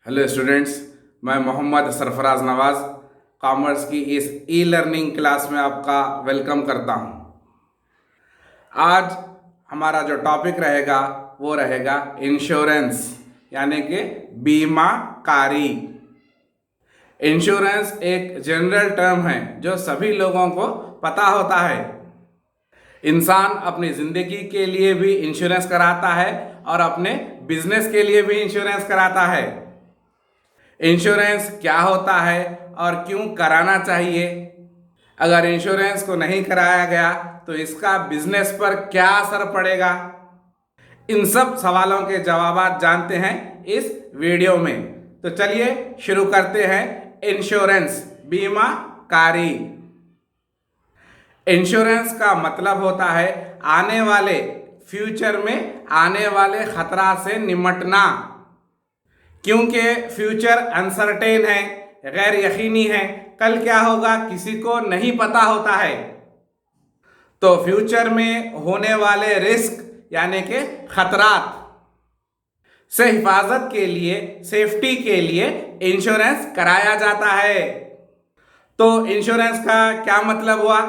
Hello students, मैं मोहम्मद सरफराज नवाज़ commerce की इस ई लर्निंग क्लास में आपका वेलकम करता हूं। आज हमारा जो टॉपिक रहेगा वो रहेगा इंश्योरेंस, यानी कि बीमाकारी। इंश्योरेंस एक जनरल टर्म है जो सभी लोगों को पता होता है। इंसान अपनी ज़िंदगी के लिए भी इंश्योरेंस कराता है और अपने बिजनेस के लिए भी इंश्योरेंस कराता है। इंश्योरेंस क्या होता है और क्यों कराना चाहिए? अगर इंश्योरेंस को नहीं कराया गया तो इसका बिजनेस पर क्या असर पड़ेगा? इन सब सवालों के जवाब जानते हैं इस वीडियो में। तो चलिए शुरू करते हैं। इंश्योरेंस, बीमाकारी। इंश्योरेंस का मतलब होता है आने वाले फ्यूचर में आने वाले खतरा से निपटना, क्योंकि फ्यूचर अनसर्टेन है, गैर यकीनी है। कल क्या होगा किसी को नहीं पता होता है। तो फ्यूचर में होने वाले रिस्क यानी कि खतरात से हिफाजत के लिए, सेफ्टी के लिए इंश्योरेंस कराया जाता है। तो इंश्योरेंस का क्या मतलब हुआ?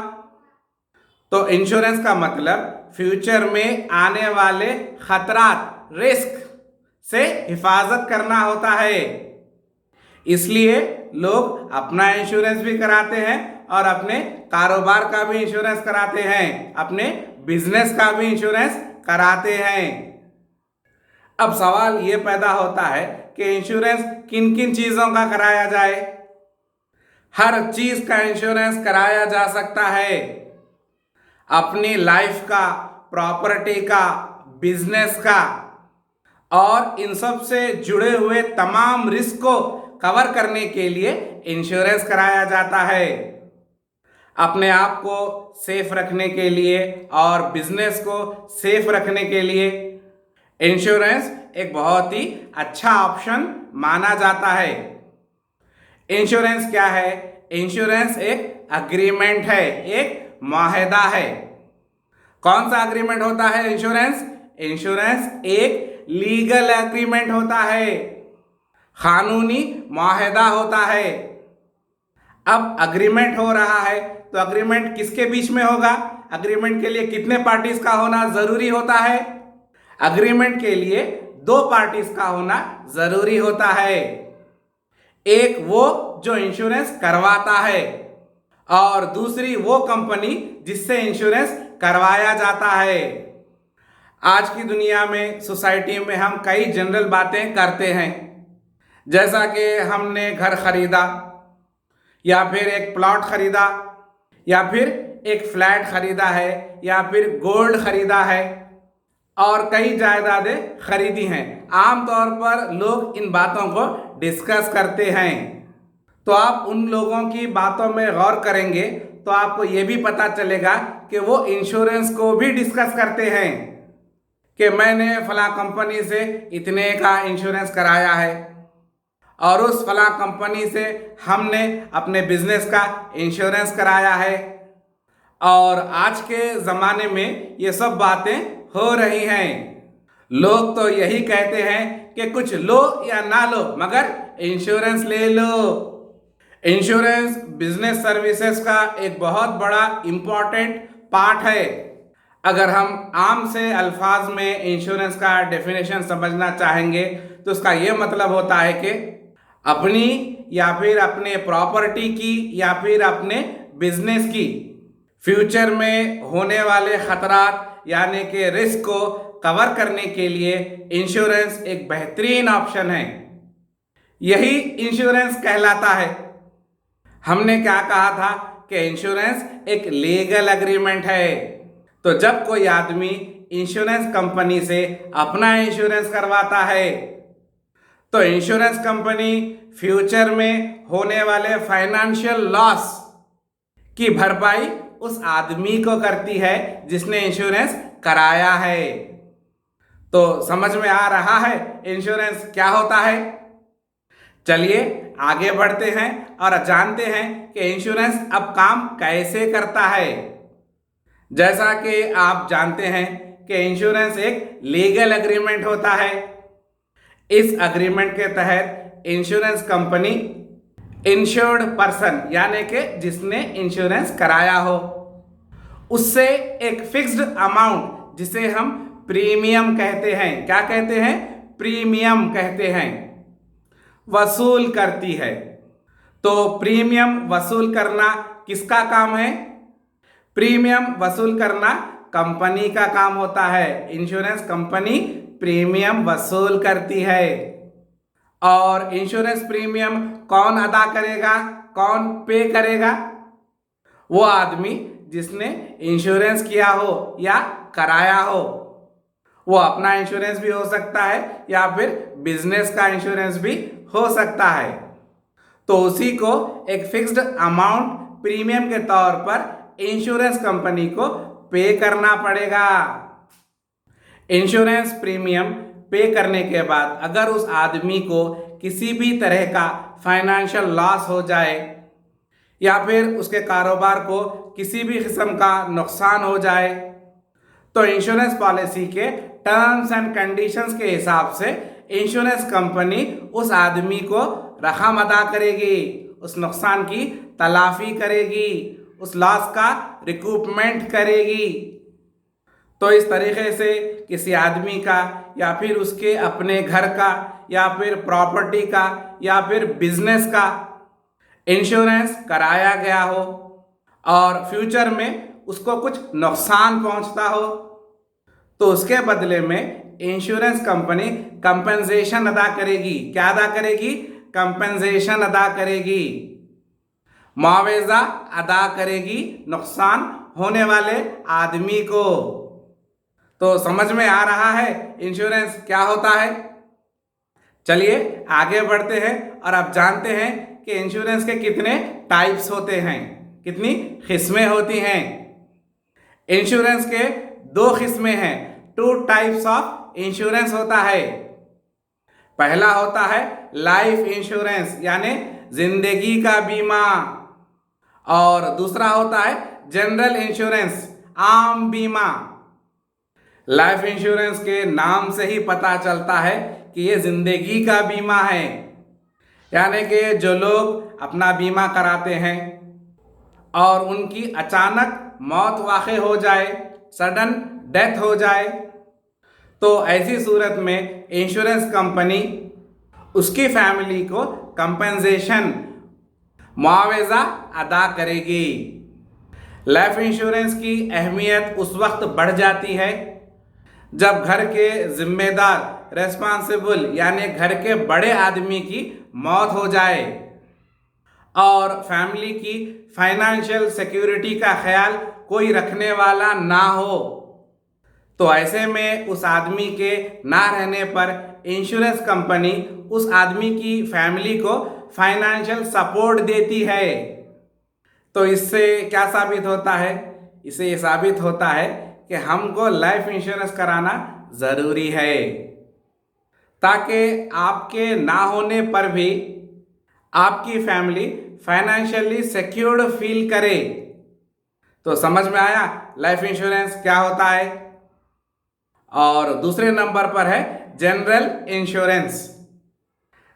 तो इंश्योरेंस का मतलब फ्यूचर में आने वाले खतरात, रिस्क से हिफाजत करना होता है। इसलिए लोग अपना इंश्योरेंस भी कराते हैं और अपने कारोबार का भी इंश्योरेंस कराते हैं, अपने बिजनेस का भी इंश्योरेंस कराते हैं। अब सवाल ये पैदा होता है कि इंश्योरेंस किन किन चीज़ों का कराया जाए। हर चीज़ का इंश्योरेंस कराया जा सकता है। अपनी लाइफ का, प्रॉपर्टी का, बिजनेस का और इन सब से जुड़े हुए तमाम रिस्क को कवर करने के लिए इंश्योरेंस कराया जाता है। अपने आप को सेफ रखने के लिए और बिजनेस को सेफ रखने के लिए इंश्योरेंस एक बहुत ही अच्छा ऑप्शन माना जाता है। इंश्योरेंस क्या है? इंश्योरेंस एक अग्रीमेंट है, एक मुआहदा है। कौन सा अग्रीमेंट होता है इंश्योरेंस? इंश्योरेंस एक लीगल एग्रीमेंट होता है, कानूनी मुआहदा होता है। अब अग्रीमेंट हो रहा है तो अग्रीमेंट किसके बीच में होगा? अग्रीमेंट के लिए कितने पार्टीज का होना जरूरी होता है? अग्रीमेंट के लिए 2 पार्टीज का होना जरूरी होता है। एक वो जो इंश्योरेंस करवाता है और दूसरी वो कंपनी जिससे इंश्योरेंस करवाया जाता है। आज की दुनिया में, सोसाइटी में हम कई जनरल बातें करते हैं, जैसा कि हमने घर खरीदा या फिर एक प्लॉट खरीदा या फिर एक फ्लैट खरीदा है या फिर गोल्ड खरीदा है और कई जायदादें खरीदी हैं। आमतौर पर लोग इन बातों को डिस्कस करते हैं। तो आप उन लोगों की बातों में गौर करेंगे तो आपको ये भी पता चलेगा कि वो इंश्योरेंस को भी डिस्कस करते हैं कि मैंने फला कंपनी से इतने का इंश्योरेंस कराया है और उस फला कंपनी से हमने अपने बिजनेस का इंश्योरेंस कराया है। और आज के ज़माने में ये सब बातें हो रही हैं। लोग तो यही कहते हैं कि कुछ लो या ना लो मगर इंश्योरेंस ले लो। इंश्योरेंस बिजनेस सर्विसेज का एक बहुत बड़ा इम्पॉर्टेंट पार्ट है। अगर हम आम से अल्फाज में इंश्योरेंस का डेफिनेशन समझना चाहेंगे तो उसका ये मतलब होता है कि अपनी या फिर अपने प्रॉपर्टी की या फिर अपने बिजनेस की फ्यूचर में होने वाले खतरात यानी कि रिस्क को कवर करने के लिए इंश्योरेंस एक बेहतरीन ऑप्शन है। यही इंश्योरेंस कहलाता है। हमने क्या कहा था कि इंश्योरेंस एक लीगल एग्रीमेंट है। तो जब कोई आदमी इंश्योरेंस कंपनी से अपना इंश्योरेंस करवाता है तो इंश्योरेंस कंपनी फ्यूचर में होने वाले फाइनेंशियल लॉस की भरपाई उस आदमी को करती है जिसने इंश्योरेंस कराया है। तो समझ में आ रहा है इंश्योरेंस क्या होता है? चलिए आगे बढ़ते हैं और जानते हैं कि इंश्योरेंस अब काम कैसे करता है। जैसा कि आप जानते हैं कि इंश्योरेंस एक लीगल एग्रीमेंट होता है। इस एग्रीमेंट के तहत इंश्योरेंस कंपनी, इंश्योर्ड पर्सन यानी कि जिसने इंश्योरेंस कराया हो, उससे एक फिक्स्ड अमाउंट जिसे हम प्रीमियम कहते हैं, क्या कहते हैं? प्रीमियम कहते हैं, वसूल करती है। तो प्रीमियम वसूल करना किसका काम है? प्रीमियम वसूल करना कंपनी का काम होता है। इंश्योरेंस कंपनी प्रीमियम वसूल करती है। और इंश्योरेंस प्रीमियम कौन अदा करेगा, कौन पे करेगा? वो आदमी जिसने इंश्योरेंस किया हो या कराया हो। वो अपना इंश्योरेंस भी हो सकता है या फिर बिजनेस का इंश्योरेंस भी हो सकता है। तो उसी को एक फिक्स्ड अमाउंट प्रीमियम के तौर पर इंश्योरेंस कंपनी को पे करना पड़ेगा। इंश्योरेंस प्रीमियम पे करने के बाद अगर उस आदमी को किसी भी तरह का फाइनेंशियल लॉस हो जाए या फिर उसके कारोबार को किसी भी किस्म का नुकसान हो जाए, तो इंश्योरेंस पॉलिसी के टर्म्स एंड कंडीशंस के हिसाब से इंश्योरेंस कंपनी उस आदमी को रकम अदा करेगी, उस नुकसान की तलाफी करेगी, उस लॉस का रिकूपमेंट करेगी। तो इस तरीके से किसी आदमी का या फिर उसके अपने घर का या फिर प्रॉपर्टी का या फिर बिजनेस का इंश्योरेंस कराया गया हो और फ्यूचर में उसको कुछ नुकसान पहुंचता हो, तो उसके बदले में इंश्योरेंस कंपनी कंपनसेशन अदा करेगी। क्या अदा करेगी? कंपनसेशन अदा करेगी, मुआवजा अदा करेगी नुकसान होने वाले आदमी को। तो समझ में आ रहा है इंश्योरेंस क्या होता है? चलिए आगे बढ़ते हैं और अब जानते हैं कि इंश्योरेंस के कितने टाइप्स होते हैं, कितनी किस्में होती हैं। इंश्योरेंस के 2 किस्में हैं, 2 टाइप्स ऑफ इंश्योरेंस होता है। पहला होता है लाइफ इंश्योरेंस यानी जिंदगी का बीमा, और दूसरा होता है जनरल इंश्योरेंस, आम बीमा। लाइफ इंश्योरेंस के नाम से ही पता चलता है कि ये जिंदगी का बीमा है, यानी कि जो लोग अपना बीमा कराते हैं और उनकी अचानक मौत वाक़ई हो जाए, सडन डेथ हो जाए, तो ऐसी सूरत में इंश्योरेंस कंपनी उसकी फैमिली को कंपनसेशन, मुआवजा अदा करेगी। लाइफ इंश्योरेंस की अहमियत उस वक्त बढ़ जाती है जब घर के जिम्मेदार, रेस्पॉन्सिबल यानी घर के बड़े आदमी की मौत हो जाए और फैमिली की फाइनेंशियल सिक्योरिटी का ख्याल कोई रखने वाला ना हो। तो ऐसे में उस आदमी के ना रहने पर इंश्योरेंस कंपनी उस आदमी की फैमिली को फाइनेंशियल सपोर्ट देती है। तो इससे क्या साबित होता है? इससे ये साबित होता है कि हमको लाइफ इंश्योरेंस कराना ज़रूरी है, ताकि आपके ना होने पर भी आपकी फैमिली फाइनेंशियली सिक्योर्ड फील करे। तो समझ में आया लाइफ इंश्योरेंस क्या होता है। और दूसरे नंबर पर है जनरल इंश्योरेंस।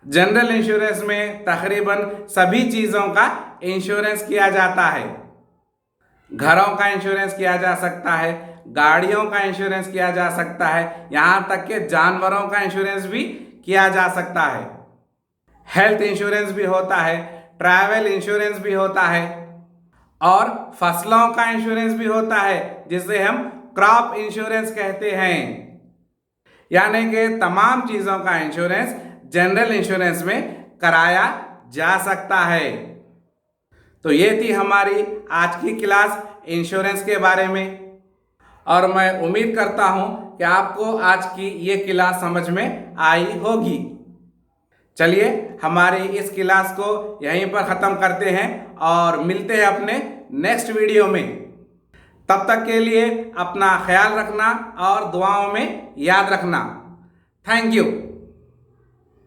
जनरल इंश्योरेंस में तकरीबन सभी चीज़ों का इंश्योरेंस किया जाता है। घरों का इंश्योरेंस किया जा सकता है, गाड़ियों का इंश्योरेंस किया जा सकता है, यहाँ तक कि जानवरों का इंश्योरेंस भी किया जा सकता है। हेल्थ इंश्योरेंस भी होता है, ट्रैवल इंश्योरेंस भी होता है और फसलों का इंश्योरेंस भी होता है, जिसे हम क्रॉप इंश्योरेंस कहते हैं। यानी कि तमाम चीज़ों का इंश्योरेंस जनरल इंश्योरेंस में कराया जा सकता है। तो ये थी हमारी आज की क्लास इंश्योरेंस के बारे में, और मैं उम्मीद करता हूँ कि आपको आज की ये क्लास समझ में आई होगी। चलिए हमारी इस क्लास को यहीं पर ख़त्म करते हैं और मिलते हैं अपने नेक्स्ट वीडियो में। तब तक के लिए अपना ख्याल रखना और दुआओं में याद रखना। Thank you.